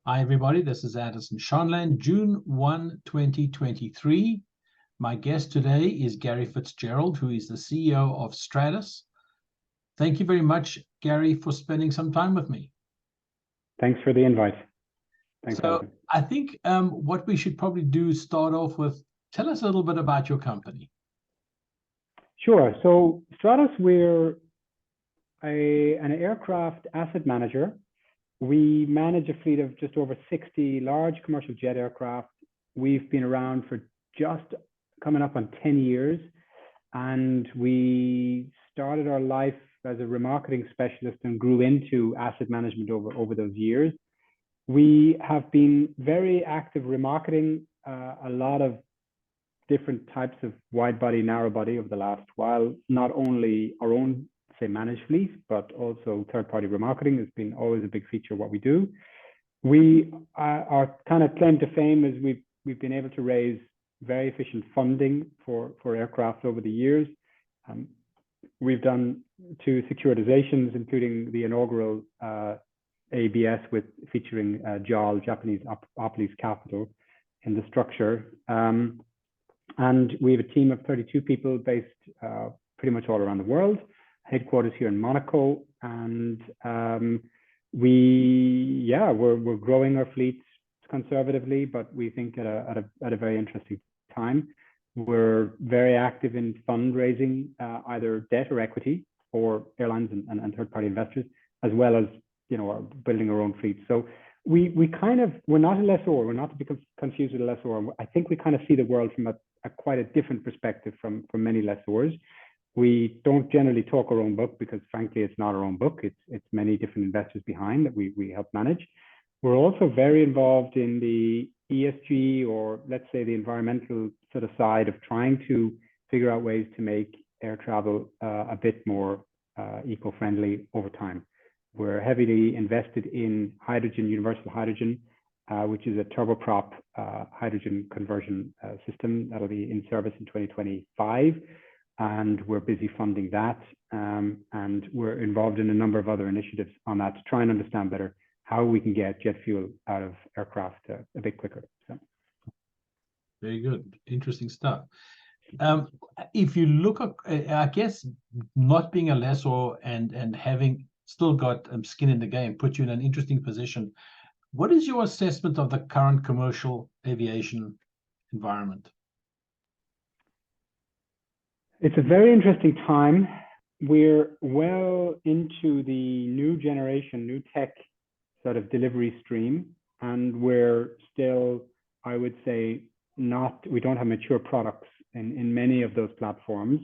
Hi, everybody. This is Addison Shonland, June 1, 2023. My guest today is Gary Fitzgerald, who is the CEO of STRATOS. Thank you very much, Gary, for spending some time with me. Thanks for the invite. Thanks, Addison. I think what we should probably do is start off with, tell us a little bit about your company. Sure. So STRATOS, we're an aircraft asset manager. We manage a fleet of just over 60 large commercial jet aircraft. We've been around for just coming up on 10 years, and we started our life as a remarketing specialist and grew into asset management over those years. We have been very active remarketing a lot of different types of wide body, narrow body over the last while, not only our own managed fleet, but also third-party remarketing has been always a big feature of what we do. Our kind of claim to fame is we've been able to raise very efficient funding for aircraft over the years. We've done 2 securitizations, including the inaugural ABS featuring JOL, Japanese Opolis Capital, in the structure. And we have a team of 32 people based pretty much all around the world. Headquarters here in Monaco, and we're growing our fleet conservatively, but we think at a very interesting time. We're very active in fundraising, either debt or equity for airlines and third-party investors, as well as building our own fleet. So we're not a lessor. We're not to be confused with a lessor. I think we kind of see the world from a quite a different perspective from many lessors. We don't generally talk our own book because, frankly, it's not our own book. It's many different investors behind that we help manage. We're also very involved in the ESG, or let's say the environmental sort of side of trying to figure out ways to make air travel a bit more eco-friendly over time. We're heavily invested in hydrogen, universal hydrogen, which is a turboprop hydrogen conversion system that'll be in service in 2025. And we're busy funding that. And we're involved in a number of other initiatives on that to try and understand better how we can get jet fuel out of aircraft a bit quicker. So. Very good. Interesting stuff. If you look at, I guess, not being a lessor and having still got skin in the game puts you in an interesting position. What is your assessment of the current commercial aviation environment? It's a very interesting time. We're well into the new generation, new tech sort of delivery stream, and we're still, I would say, we don't have mature products in many of those platforms,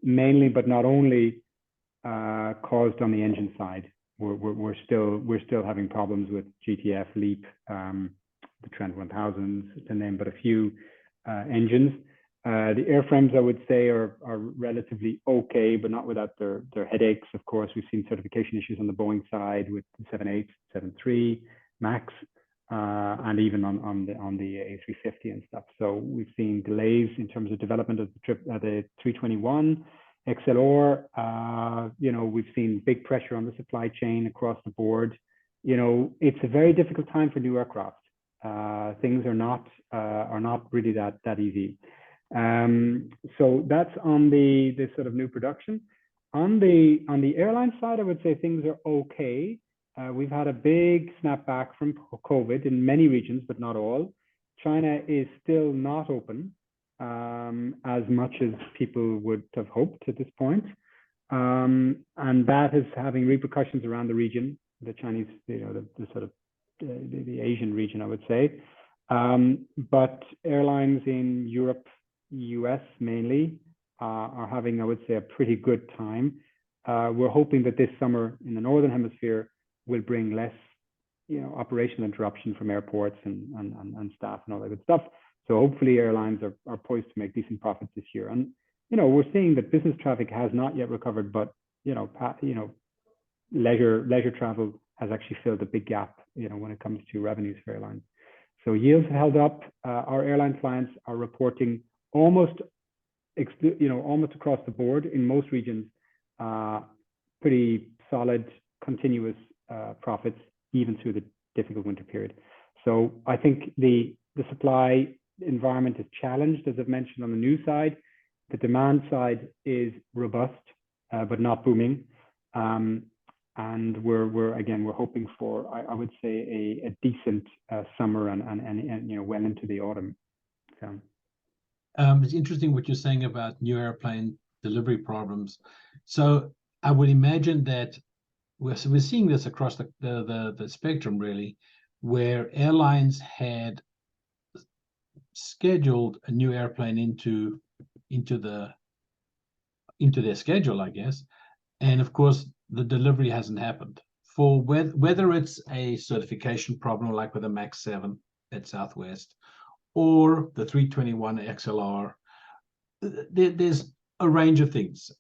mainly, but not only caused on the engine side. We're still having problems with GTF, LEAP, the Trent 1000s, to name but a few engines. The airframes, I would say, are relatively okay, but not without their headaches. Of course, we've seen certification issues on the Boeing side with the 78, 73 MAX, and even on the A350 and stuff. So we've seen delays in terms of development of the 321 XLR. We've seen big pressure on the supply chain across the board. It's a very difficult time for new aircraft. Things are not really that easy. So that's on the sort of new production. On the airline side, I would say things are okay. We've had a big snapback from COVID in many regions, but not all. China is still not open as much as people would have hoped at this point. And that is having repercussions around the region, the Chinese, the sort of the Asian region, I would say. But airlines in Europe, US mainly, are having, I would say, a pretty good time. We're hoping that this summer in the Northern Hemisphere will bring less, operational interruption from airports and staff and all that good stuff. So hopefully airlines are poised to make decent profits this year. And, we're seeing that business traffic has not yet recovered, but, leisure travel has actually filled a big gap, when it comes to revenues for airlines. So yields have held up. Our airline clients are reporting almost across the board in most regions, pretty solid, continuous profits, even through difficult winter period. So I think the supply environment is challenged, as I've mentioned on the new side. The demand side is robust, but not booming. And we're hoping for, I would say, a decent summer and you know, well into the autumn. So. It's interesting what you're saying about new airplane delivery problems. So I would imagine that we're seeing this across the spectrum, really, where airlines had scheduled a new airplane into their schedule, I guess, and of course the delivery hasn't happened. For whether it's a certification problem like with the MAX 7 at Southwest or the 321 XLR, there's a range of things.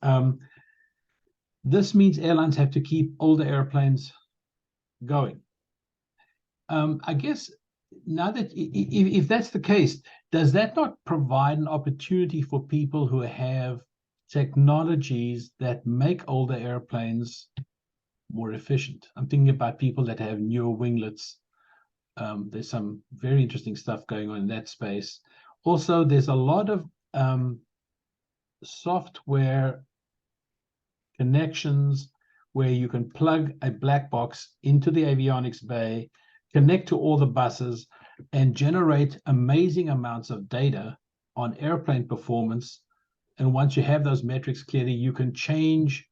This means airlines have to keep older airplanes going. I guess now that if that's the case, does that not provide an opportunity for people who have technologies that make older airplanes more efficient? I'm thinking about people that have newer winglets. There's some very interesting stuff going on in that space. Also, there's a lot of software connections where you can plug a black box into the avionics bay, connect to all the buses, and generate amazing amounts of data on airplane performance. And once you have those metrics clearly, you can change,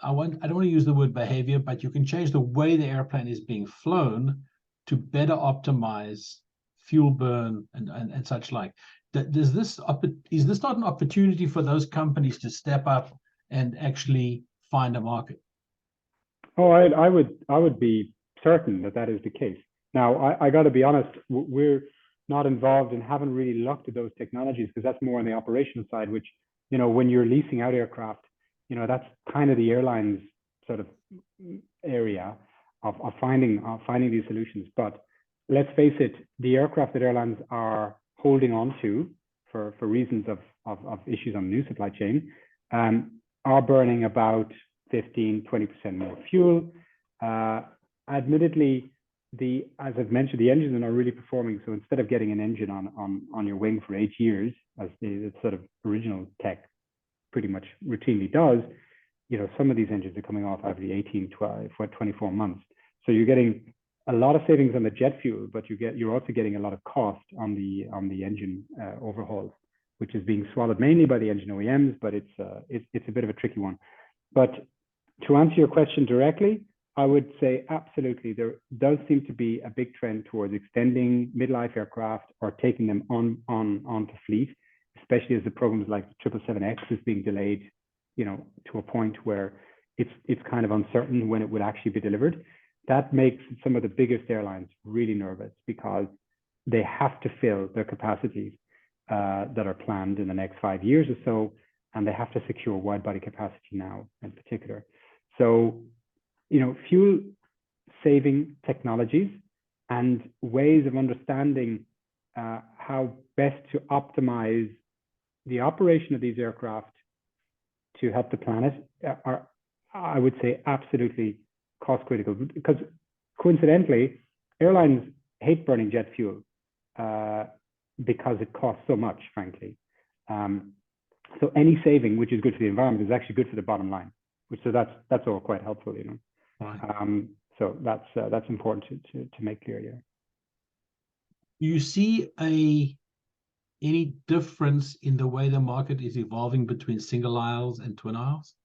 I don't want to use the word behavior, but you can change the way the airplane is being flown to better optimize fuel burn and such like. Is this not an opportunity for those companies to step up and actually find a market? Oh, I would be certain that is the case. Now, I got to be honest, we're not involved and haven't really looked at those technologies because that's more on the operational side, which, you know, when you're leasing out aircraft, you know, that's kind of the airline's sort of area of finding these solutions. But let's face it, the aircraft that airlines are holding on to for reasons of issues on the new supply chain are burning about 15-20% more fuel. Admittedly, as I've mentioned, the engines are not really performing. So instead of getting an engine on your wing for 8 years, as the sort of original tech pretty much routinely does, you know, some of these engines are coming off every 18, 12, 24 months. So you're getting a lot of savings on the jet fuel, but you're also getting a lot of cost on the engine overhauls, which is being swallowed mainly by the engine OEMs, but it's a bit of a tricky one. But to answer your question directly, I would say absolutely. There does seem to be a big trend towards extending midlife aircraft or taking them onto fleet, especially as the programs like the 777X is being delayed, you know, to a point where it's kind of uncertain when it would actually be delivered. That makes some of the biggest airlines really nervous because they have to fill their capacities that are planned in the next 5 years or so, and they have to secure wide body capacity now in particular. So, you know, fuel saving technologies and ways of understanding how best to optimize the operation of these aircraft to help the planet are, I would say, absolutely cost critical, because coincidentally, airlines hate burning jet fuel because it costs so much, frankly. So any saving, which is good for the environment, is actually good for the bottom line. So that's all quite helpful, you know. Right. So that's important to make clear here. You see any difference in the way the market is evolving between single aisles and twin aisles?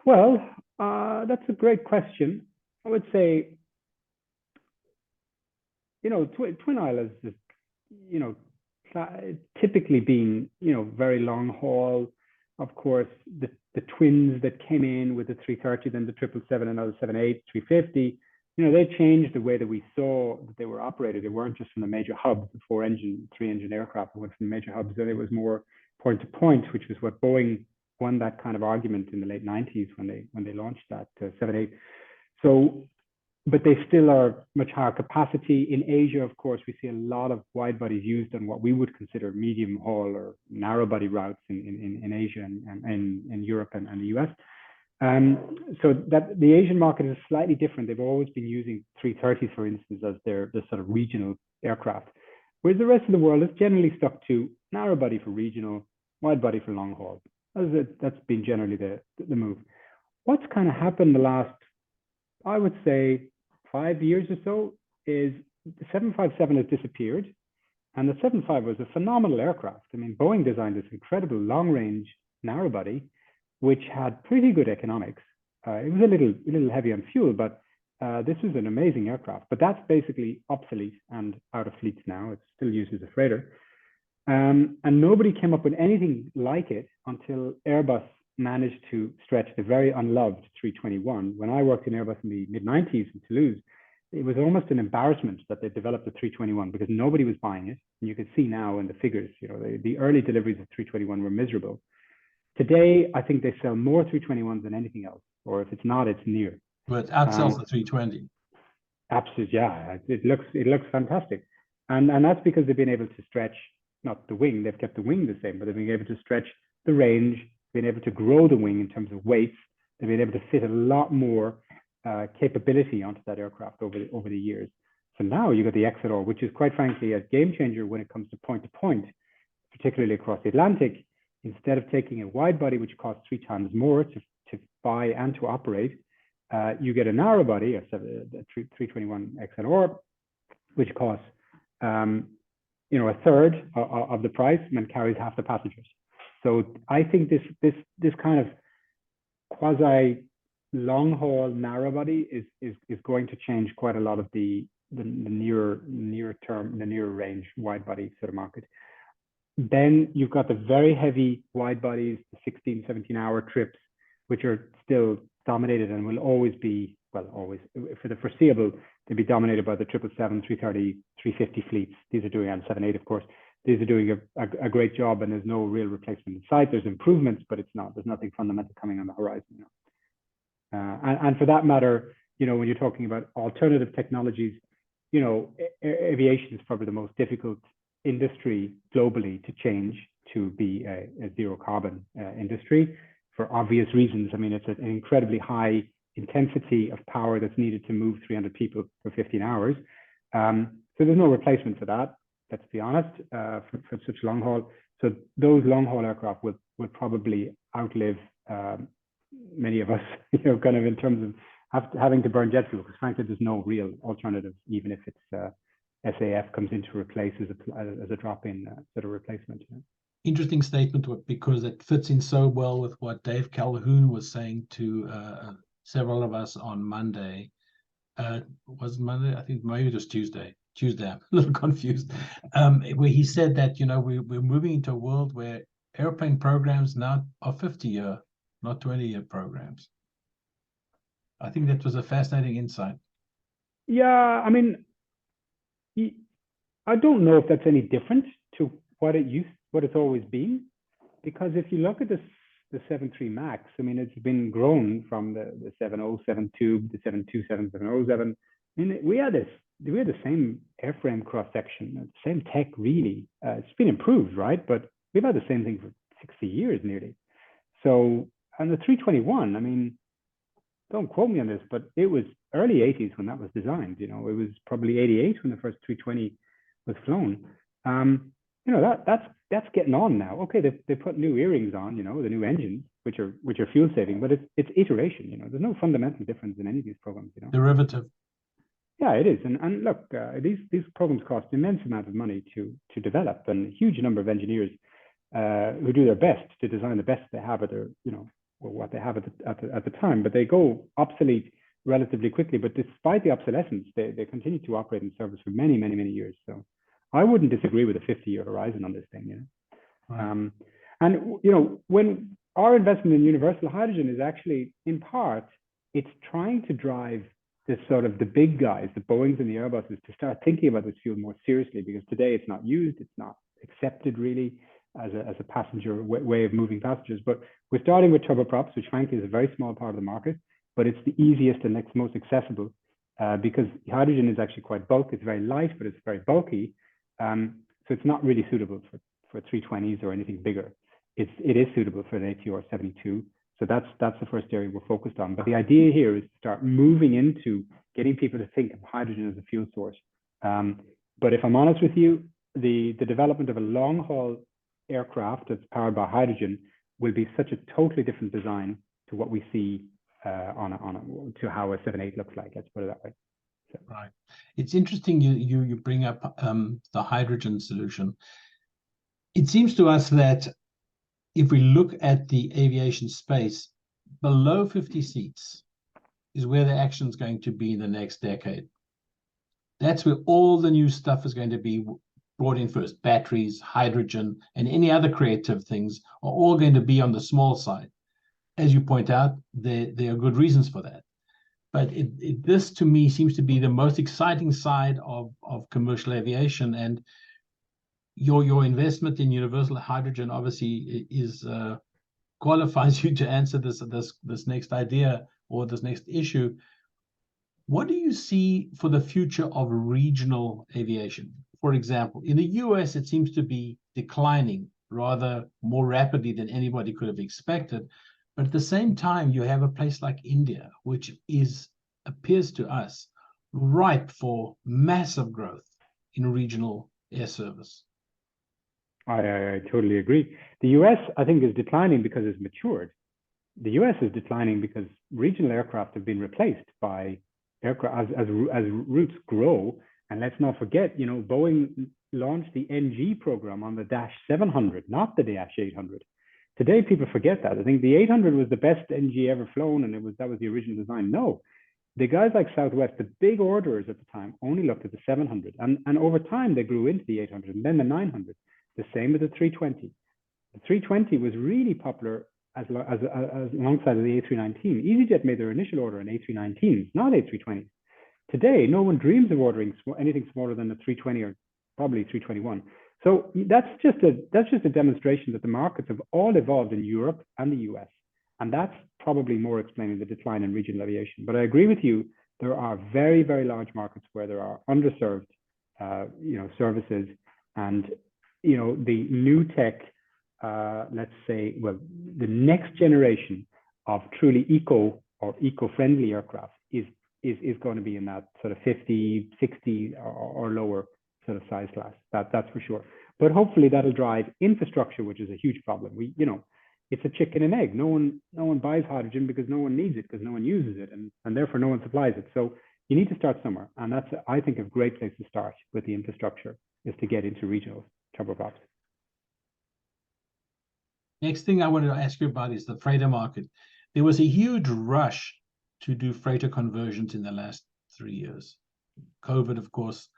Well, that's a great question. I would say, you know, twin aisle is, you know, typically being, you know, very long haul. Of course, the twins that came in with the 330, then the 777, and now the 78, 350, you know, they changed the way that we saw that they were operated. They weren't just from the major hubs, the 3-engine aircraft. They went from the major hubs. Then it was more point to point, which was what Boeing won that kind of argument in the late 90s when they launched that 78. So, but they still are much higher capacity. In Asia, of course, we see a lot of wide bodies used on what we would consider medium haul or narrow body routes in Asia and in Europe and the US. So that the Asian market is slightly different. They've always been using 330s, for instance, as their sort of regional aircraft, whereas the rest of the world is generally stuck to narrow body for regional, wide body for long haul. That's been generally the move. What's kind of happened the last, I would say, 5 years or so is the 757 has disappeared, and the 75 was a phenomenal aircraft. I mean, Boeing designed this incredible long-range narrow body, which had pretty good economics. It was a little heavy on fuel, but this was an amazing aircraft. But that's basically obsolete and out of fleets now. It's still used as a freighter. And nobody came up with anything like it until Airbus managed to stretch the very unloved 321. When I worked in Airbus in the mid-90s in Toulouse, it was almost an embarrassment that they developed the 321 because nobody was buying it. And you can see now in the figures, you know, the early deliveries of 321 were miserable. Today, I think they sell more 321s than anything else, or if it's not, it's near. But it outsells the 320. Absolutely, yeah. It looks fantastic, and that's because they've been able to stretch not the wing. They've kept the wing the same, but they've been able to stretch the range, been able to grow the wing in terms of weights. They've been able to fit a lot more capability onto that aircraft over the years. So now you got the XLR, which is quite frankly a game changer when it comes to point, particularly across the Atlantic. Instead of taking a wide body, which costs 3 times more to buy and to operate, you get a narrow body, a 321 XLR, which costs a third of the price and carries half the passengers. So I think this kind of quasi long haul narrow body is going to change quite a lot of the near range wide body sort of market. Then you've got the very heavy wide bodies, the 16, 17-hour trips, which are still dominated and will always be, well, always, for the foreseeable, they'll be dominated by the 777, 330, 350 fleets. These are doing, and 78, of course, these are doing a great job, and there's no real replacement in sight. There's improvements, but there's nothing fundamental coming on the horizon. You know? And for that matter, you know, when you're talking about alternative technologies, you know, aviation is probably the most difficult industry globally to change to be a zero carbon industry for obvious reasons. I mean, it's an incredibly high intensity of power that's needed to move 300 people for 15 hours. So there's no replacement for that, let's be honest, for such long haul. So those long haul aircraft will probably outlive many of us, you know, kind of in terms of having to burn jet fuel, because frankly, there's no real alternative, even if it's SAF comes in to replace as a drop-in sort of replacement. You know? Interesting statement, because it fits in so well with what Dave Calhoun was saying to several of us on Monday. Was Monday? I think maybe it was Tuesday. I'm a little confused. Where he said that, you know, we're moving into a world where airplane programs now are 50-year, not 20-year programs. I think that was a fascinating insight. Yeah, I mean, I don't know if that's any different to what it's always been, because if you look at the 73 Max, I mean, it's been grown from the 707 tube, the 727, 707. I mean, we had the same airframe cross section, same tech really. It's been improved, right? But we've had the same thing for 60 years nearly. So, and the 321, I mean, don't quote me on this, but it was early 80s when that was designed. You know, it was probably 88 when the first 320 was flown. You know, that's getting on now. Okay, they put new earrings on, you know, the new engines, which are fuel saving, but it's iteration. You know, there's no fundamental difference in any of these programs. You know, Derivative. Yeah, it is. And look, these programs cost immense amount of money to develop, and a huge number of engineers who do their best to design the best they have at their, you know, or what they have at the time, but they go obsolete relatively quickly. But despite the obsolescence, they continue to operate in service for many, many, many years. So I wouldn't disagree with a 50-year horizon on this thing, you know. Right. And you know, when our investment in universal hydrogen is actually, in part, it's trying to drive this sort of the big guys, the Boeings and the Airbuses, to start thinking about this fuel more seriously, because today it's not used, it's not accepted really as a passenger way of moving passengers. But we're starting with turboprops, which frankly is a very small part of the market, but it's the easiest and next most accessible because hydrogen is actually quite bulky. It's very light, but it's very bulky. So it's not really suitable for 320s or anything bigger. It is suitable for an ATR 72. So that's the first area we're focused on. But the idea here is to start moving into getting people to think of hydrogen as a fuel source. But if I'm honest with you, the development of a long-haul aircraft that's powered by hydrogen will be such a totally different design to what we see to how a 787 looks like. Let's put it that way. So. Right. It's interesting you bring up the hydrogen solution. It seems to us that if we look at the aviation space, below 50 seats is where the action is going to be in the next decade. That's where all the new stuff is going to be brought in first. Batteries, hydrogen, and any other creative things are all going to be on the small side. As you point out, there are good reasons for that. But this, to me, seems to be the most exciting side of commercial aviation. And your investment in universal hydrogen obviously is qualifies you to answer this next idea or this next issue. What do you see for the future of regional aviation? For example, in the US, it seems to be declining rather more rapidly than anybody could have expected. But at the same time, you have a place like India, which appears to us ripe for massive growth in regional air service. I totally agree. The US, I think, is declining because it's matured. The US is declining because regional aircraft have been replaced by aircraft as routes grow. And let's not forget, Boeing launched the NG program on the Dash 700, not the Dash 800. Today, people forget that. I think the 800 was the best NG ever flown, and that was the original design. No, the guys like Southwest, the big orderers at the time, only looked at the 700, and over time they grew into the 800 and then the 900. The same with the 320. The 320 was really popular as alongside of the A319. EasyJet made their initial order in A319s, not A320s. Today, no one dreams of ordering anything smaller than a 320 or probably 321. So that's just a demonstration that the markets have all evolved in Europe and the US, and that's probably more explaining the decline in regional aviation. But I agree with you. There are very, very large markets where there are underserved, services, and the new tech. Let's say, well, the next generation of truly eco-friendly aircraft is going to be in that sort of 50, 60 or lower sort of size class. That's for sure. But hopefully that'll drive infrastructure, which is a huge problem. It's a chicken and egg. No one buys hydrogen because no one needs it, because no one uses it, and therefore no one supplies it. So you need to start somewhere, and that's, I think, a great place to start with the infrastructure is to get into regional turboprops. Next thing I wanted to ask you about is the freighter market. There was a huge rush to do freighter conversions in the last 3 years. COVID, of course,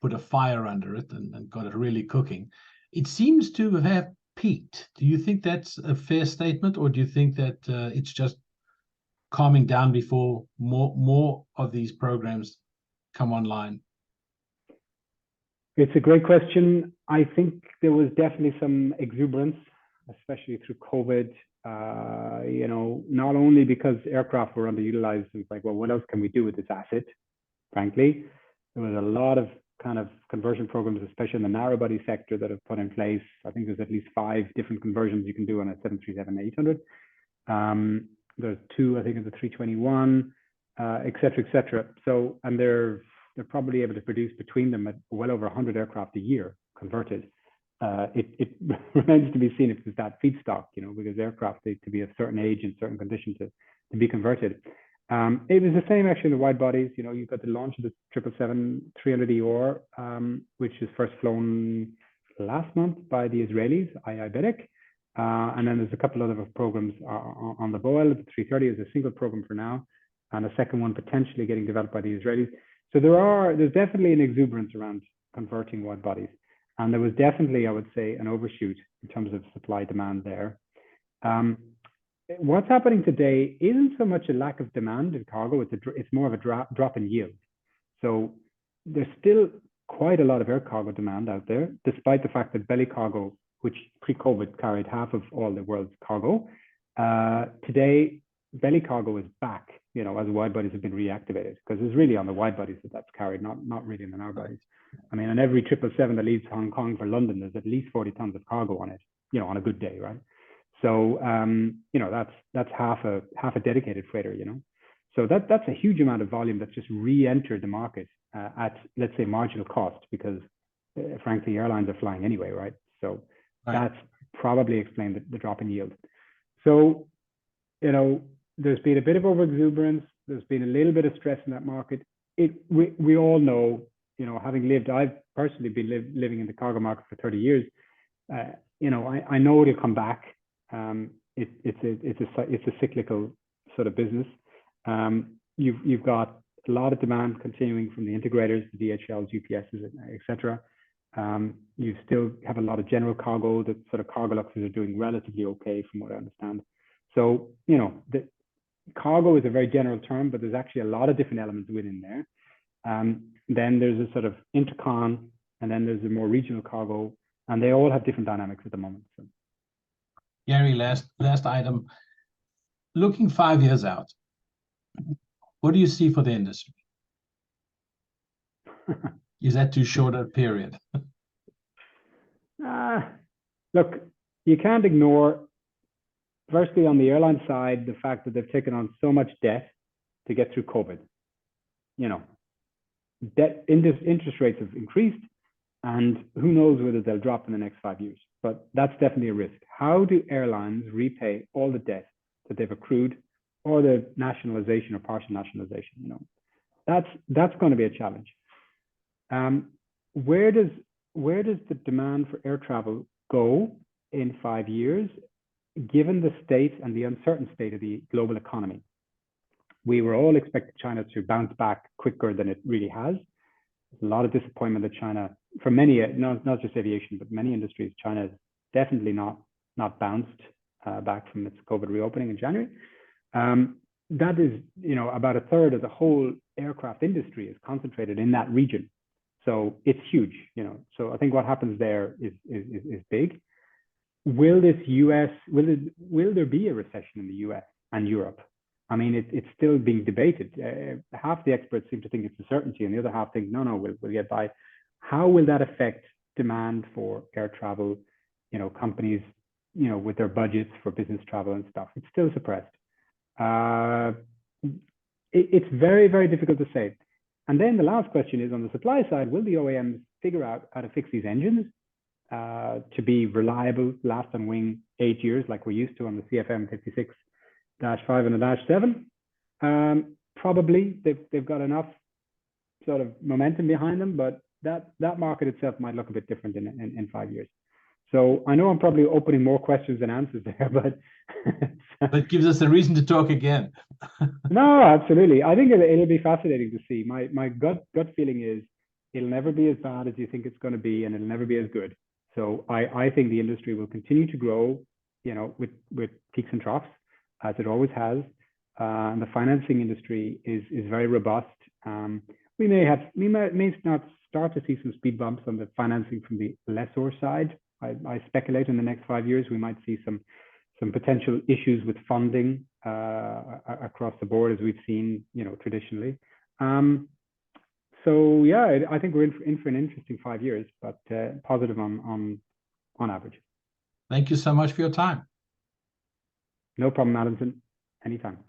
put a fire under it and got it really cooking. It seems to have peaked. Do you think that's a fair statement, or do you think that it's just calming down before more of these programs come online? It's a great question. I think there was definitely some exuberance, especially through COVID, not only because aircraft were underutilized. It's like, well, what else can we do with this asset? Frankly, there was a lot of kind of conversion programs, especially in the narrow body sector, that have put in place. I think there's at least 5 different conversions you can do on a 737-800. There's 2, I think, in the 321, et cetera. So, and they're probably able to produce between them at well over 100 aircraft a year converted. It remains to be seen if it's that feedstock, because aircraft need to be of certain age and certain condition to be converted. It was the same actually in the wide bodies. You've got the launch of the 777-300ER, which is first flown last month by the Israelis, Iberik. And then there's a couple other programs on the Boeing. The 330 is a single program for now, and a second one potentially getting developed by the Israelis. So there's definitely an exuberance around converting wide bodies. And there was definitely, I would say, an overshoot in terms of supply demand there. What's happening today isn't so much a lack of demand in cargo, it's more of a drop in yield. So there's still quite a lot of air cargo demand out there, despite the fact that belly cargo, which pre-COVID carried half of all the world's cargo, today belly cargo is back, as wide bodies have been reactivated, because it's really on the wide bodies that's carried, not really in the narrow bodies. I mean, on every 777 that leaves Hong Kong for London, there's at least 40 tons of cargo on it, on a good day, right? So that's half a dedicated freighter, So that's a huge amount of volume that's just re-entered the market at, let's say, marginal cost, because frankly, airlines are flying anyway, right? So that's probably explained the drop in yield. So, there's been a bit of overexuberance. There's been a little bit of stress in that market. We all know, I've personally been living in the cargo market for 30 years. I know it'll come back. It's a cyclical sort of business. You've got a lot of demand continuing from the integrators, the DHLs, UPSs, etc. You still have a lot of general cargo. The sort of cargo luxuries are doing relatively okay, from what I understand. So, the cargo is a very general term, but there's actually a lot of different elements within there. Then there's a sort of intercon, and then there's a more regional cargo, and they all have different dynamics at the moment. So. Gary, last item. Looking 5 years out, what do you see for the industry? Is that too short a period? Look, you can't ignore, firstly, on the airline side, the fact that they've taken on so much debt to get through COVID. Interest rates have increased, and who knows whether they'll drop in the next 5 years. But that's definitely a risk. How do airlines repay all the debt that they've accrued, or the nationalization or partial nationalization? That's going to be a challenge. Where does the demand for air travel go in 5 years, given the state and the uncertain state of the global economy? We were all expecting China to bounce back quicker than it really has. There's a lot of disappointment that China, for many, not just aviation, but many industries, China has definitely not bounced back from its COVID reopening in January. That is, about a third of the whole aircraft industry is concentrated in that region. So it's huge, So I think what happens there is big. Will there be a recession in the US and Europe? I mean, it's still being debated. Half the experts seem to think it's a certainty, and the other half think, no, we'll get by. How will that affect demand for air travel? Companies, with their budgets for business travel and stuff, it's still suppressed. It's very, very difficult to say. And then the last question is, on the supply side, will the OEMs figure out how to fix these engines to be reliable, last on wing 8 years, like we're used to on the CFM56-5 and the -7? Probably they've got enough sort of momentum behind them, but that market itself might look a bit different in 5 years. So I know I'm probably opening more questions than answers there, but that gives us a reason to talk again. No, absolutely. I think it'll be fascinating to see. My gut feeling is it'll never be as bad as you think it's going to be, and it'll never be as good. So I think the industry will continue to grow, with peaks and troughs, as it always has. And the financing industry is very robust. We may not start to see some speed bumps on the financing from the lessor side. I speculate in the next 5 years we might see some potential issues with funding across the board, as we've seen, traditionally. So yeah, I think we're in for an interesting 5 years, but positive on average. Thank you so much for your time. No problem, Alison. Anytime.